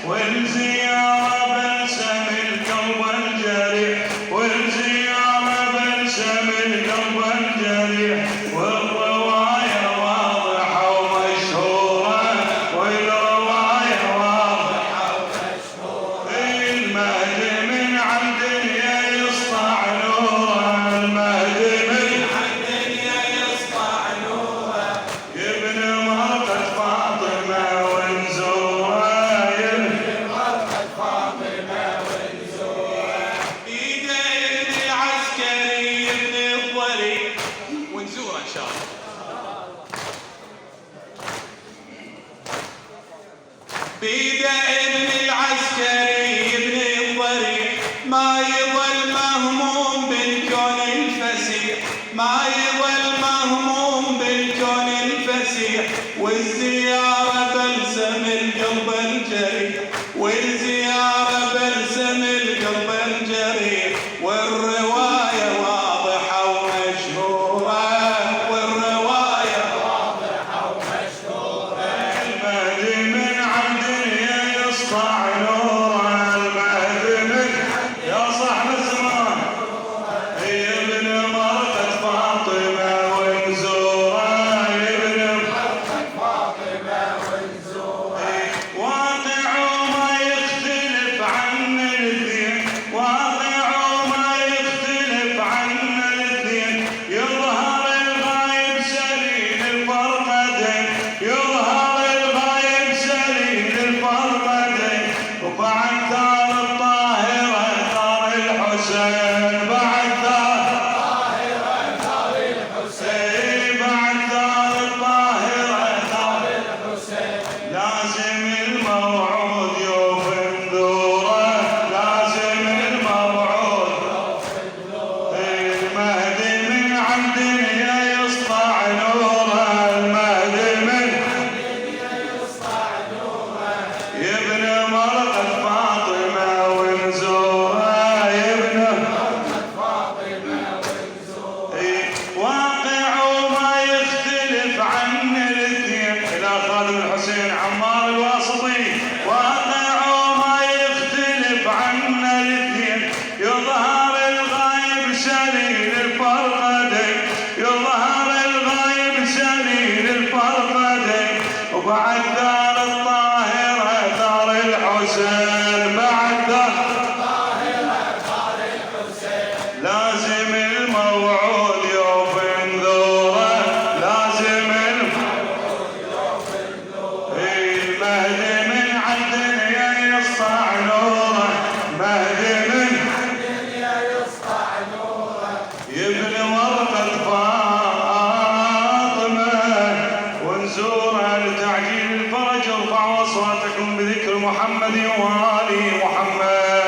والزيارة بلسم القلب الجريح، والزيارة بلسم القلب الجريح، والرواية واضحة ومشهورة، والرواية واضحة ومشهورة. المهدي من عند الدنيا يسطع نوره، المهدي من عند الدنيا يسطع نوره، ابن مرقد فاطمة ونزوره، ابن مرقد فاطمة ونزوره. ايده ابن العسكري ابن الضري ونزوره ان شاء الله. بيده ابن العسكري ابن الضري، ما يظل مهموم بالكون الفسيح، ما يظل مهموم بالكون الفسيح، والزيارة بلسم القلب الجريح، والزيارة بلسم القلب الجريح، والرواية واضحة ومشهورة، والرواية واضحة ومشهورة. المهدي من عند الدنيا يسطع نوره، المهدي من يا صاحب الزمان، ابن مرقد فاطمة ونزوره، ابن مرقد فاطمة ونزوره. واقعه ما يختلف عن الاثنين، واقعه ما يختلف عن الاثنين، يظهر الغايب سليل الفرقدين، يظهر الغايب سليل الفرقدين. وبعد ثار الطاهرة ثار الحسين، بعد ثار الطاهرة ثار الحسين، بعد ثار الطاهرة ثار الحسين. لازم الموعود يوفي نذوره، لازم الموعود يوفي نذوره. المهدي من عند الدنيا يسطع نوره، المهدي من عند الدنيا يسطع نوره، ابن مرقد فاطمة ونزوره، ابن مرقد فاطمة ونزوره. واقعه ما يختلف عن الاثنين، الى خالد الحسين عمار الواسطي، واقعه ما يختلف عن الاثنين، يظهر الغايب سليل الفرقدين، يظهر الغايب سليل الفرقدين. وبعد ثار الطاهرة ثار الحسين، بعد ثار الطاهرة ثار الحسين. لازم الموعود يوفي نذوره، لازم الموعود يوفي نذوره. المهدي من عند الدنيا يسطع نوره، مهدي من عند الدنيا يسطع نوره، ابن مرقد فاطمة ونزوره. لتعجيل الفرج ارفعوا اصواتكم بذكر محمد وآل محمد.